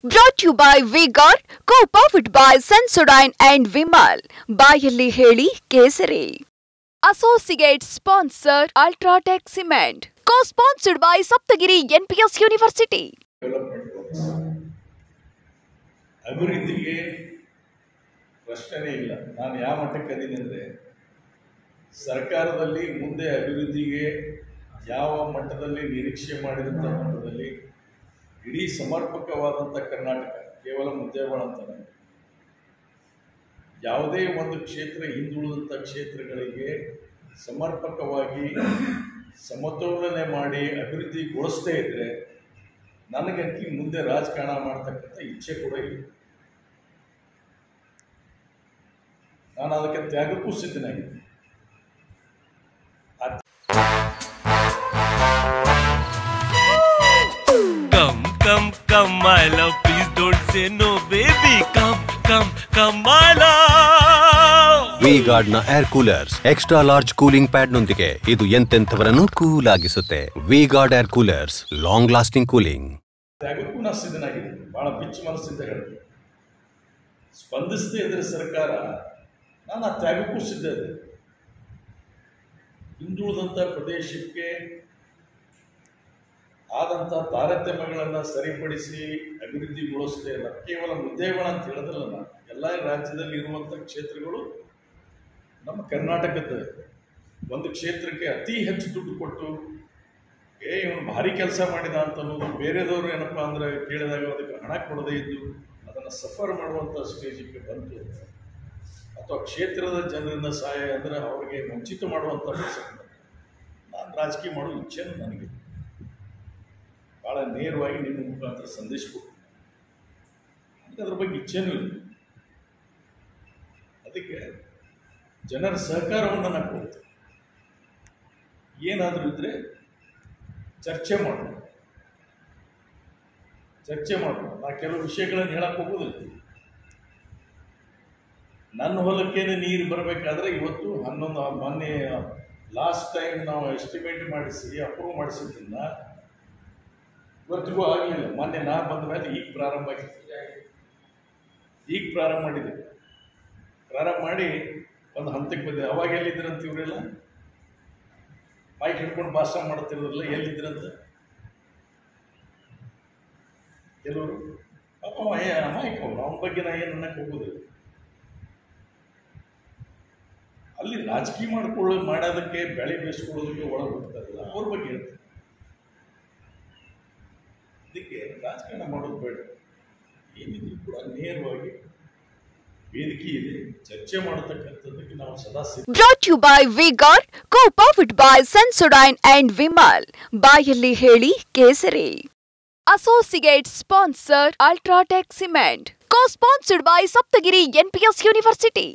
Brought to you by V-Guard, co-powered by Sensodyne and Vimal. ಬಾಯಲ್ಲಿ ಹೇಳಿ ಕೇಸರಿ. Associate sponsor Ultratech Cement. Co-sponsored by Saptagiri NPS University. ಅಭಿವೃದ್ಧಿಗೆ ಪ್ರಶ್ನೆನೇ ಇಲ್ಲ. ನಾನು ಯಾವ ಮಟ್ಟಕ್ಕೆ ಅದೀನಿ ಅಂದರೆ ಸರ್ಕಾರದಲ್ಲಿ ಮುಂದೆ ಅಭಿವೃದ್ಧಿಗೆ ಯಾವ ಮಟ್ಟದಲ್ಲಿ ನಿರೀಕ್ಷೆ ಮಾಡಿದಂಥ ಮಟ್ಟದಲ್ಲಿ ಇಡೀ ಸಮರ್ಪಕವಾದಂಥ ಕರ್ನಾಟಕ ಕೇವಲ ಮುದ್ದೆಗಳು ಅಂತಾನೆ ಯಾವುದೇ ಒಂದು ಕ್ಷೇತ್ರ ಹಿಂದುಳಿದಂಥ ಕ್ಷೇತ್ರಗಳಿಗೆ ಸಮರ್ಪಕವಾಗಿ ಸಮತೋಲನೆ ಮಾಡಿ ಅಭಿವೃದ್ಧಿಗೊಳಿಸದೇ ಇದ್ದರೆ ನನಗಂತೂ ಮುಂದೆ ರಾಜಕಾರಣ ಮಾಡ್ತಕ್ಕಂಥ ಇಚ್ಛೆ ಕೂಡ ಇಲ್ಲ. ನಾನು ಅದಕ್ಕೆ ತ್ಯಾಗಕ್ಕೂ ಸಿದ್ಧನಾಗಿದ್ದೀನಿ. Come, my love, please don't say no, baby. Come, my love. V-Guard ನ air coolers extra large cooling pad ನೊಂದಿಗೆ ಇದು ಎಂತೆಂಥವರನ್ನು ಕೂಲ್ ಆಗಿಸುತ್ತೆ. V-Guard air coolers, long lasting cooling. ತ್ಯಾಗಕ್ಕೂ ನಾನು ಸಿದ್ಧನಾಗಿದ್ದೀನಿ. ಬಹಳ ಬಿಚ್ಚು ಮನಸ್ಸಿಂದ ಹೇಳ್ತೀನಿ. ಸ್ಪಂದಿಸದೇ ಇದ್ರೆ ಸರ್ಕಾರ, ನಾನು ಆ ತ್ಯಾಗಕ್ಕೂ ಸಿದ್ಧ ಇದೆ. ಹಿಂದುಳಿದಂಥ ಪ್ರದೇಶಕ್ಕೆ ಆದಂಥ ತಾರತಮ್ಯಗಳನ್ನು ಸರಿಪಡಿಸಿ ಅಭಿವೃದ್ಧಿಗೊಳಿಸದೇ ಇಲ್ಲ. ಕೇವಲ ಮುದ್ದೆಗಳು ಅಂತ ಹೇಳೋದಲ್ಲ, ನಾನು ಎಲ್ಲ ರಾಜ್ಯದಲ್ಲಿ ಇರುವಂಥ ಕ್ಷೇತ್ರಗಳು ನಮ್ಮ ಕರ್ನಾಟಕದ ಒಂದು ಕ್ಷೇತ್ರಕ್ಕೆ ಅತಿ ಹೆಚ್ಚು ದುಡ್ಡು ಕೊಟ್ಟು ಇವನು ಭಾರಿ ಕೆಲಸ ಮಾಡಿದ ಅಂತ ಅನ್ನೋದು ಬೇರೆದವರು ಏನಪ್ಪ ಅಂದರೆ ಕೇಳಿದಾಗ ಅದಕ್ಕೆ ಹಣ ಕೊಡದೇ ಇದ್ದು ಅದನ್ನು ಸಫರ್ ಮಾಡುವಂಥ ಸ್ಟೇಜಿಗೆ ಬಂತು. ಅಥವಾ ಕ್ಷೇತ್ರದ ಜನರಿಂದ ಸಹಾಯ ಅಂದರೆ ಅವರಿಗೆ ವಂಚಿತ ಮಾಡುವಂಥ ನಾನು ರಾಜಕೀಯ ಮಾಡೋ ಇಚ್ಛೆನೂ ನನಗೆ ಭಾಳ ನೇರವಾಗಿ ನಿಮ್ಮ ಮುಖಾಂತರ ಸಂದೇಶ ಕೊಡ್ತೀನಿ. ನನಗೆ ಅದ್ರ ಬಗ್ಗೆ ಇಚ್ಛೆನೂ ಇಲ್ಲ. ಅದಕ್ಕೆ ಜನರ ಸಹಕಾರವನ್ನು ನಾನು ಕೊಡ್ತೀನಿ. ಏನಾದರೂ ಇದ್ದರೆ ಚರ್ಚೆ ಮಾಡೋಣ. ನಾ ಕೆಲವು ವಿಷಯಗಳನ್ನು ಹೇಳಕ್ಕೆ ಹೋಗೋದಿಲ್ಲ. ನನ್ನ ಹೊಲಕ್ಕೇನೆ ನೀರು ಬರಬೇಕಾದ್ರೆ ಇವತ್ತು 11 ಮೊನ್ನೆ ಲಾಸ್ಟ್ ಟೈಮ್ ನಾವು ಎಸ್ಟಿಮೇಟ್ ಮಾಡಿಸಿ ಅಪ್ರೂವ್ ಮಾಡಿಸಿದ್ದನ್ನು ಇವತ್ತಿಗೂ ಆಗಲಿಲ್ಲ. ಮೊನ್ನೆ ನಾ ಬಂದ ಮೇಲೆ ಈಗ ಪ್ರಾರಂಭ ಮಾಡಿದೆ. ಪ್ರಾರಂಭ ಮಾಡಿ ಒಂದು ಹಂತಕ್ಕೆ ಬಂದೆ. ಅವಾಗ ಎಲ್ಲಿದ್ರಂತ ಇವರೆಲ್ಲ ಮೈಕ್ ಹಿಡ್ಕೊಂಡು ಭಾಷಣ ಮಾಡುತ್ತಿರೋದ್ರಲ್ಲ, ಎಲ್ಲಿದ್ರಂತ ಕೆಲವರು ಪಾಪ ಅಮಾಯಕ ಅವರು. ಅವನ ಬಗ್ಗೆ ನಾ ಏನು ಅನ್ನಕ್ಕೆ ಹೋಗೋದಿಲ್ಲ. ಅಲ್ಲಿ ರಾಜಕೀಯ ಮಾಡೋದಕ್ಕೆ ಬೆಳೆ ಬೇಯಿಸ್ಕೊಳ್ಳೋದಕ್ಕೆ ಒಳಗೆ ಹೋಗ್ತಾರಲ್ಲ, ಅವ್ರ ಬಗ್ಗೆ ಹೇಳ್ತಾರೆ. ಅದಕ್ಕೆ ರಾಜಕಾರಣ ಮಾಡೋದು ಬೇಡ. ಏನಿದ್ರು ಕೂಡ ನೇರವಾಗಿ ವೇದಿಕೆ ಇದೆ, ಚರ್ಚೆ ಮಾಡತಕ್ಕಂಥದ್ದಕ್ಕೆ ನಾವು ಸದಾ ಸಿದ್ಧ. Brought to you by V-Guard, co-powered by Sensodyne and Vimal. ಬಾಯಲ್ಲಿ ಹೇಳಿ ಕೇಸರಿ. Associate sponsor Ultratech Cement. Co-sponsored by Saptagiri NPS University.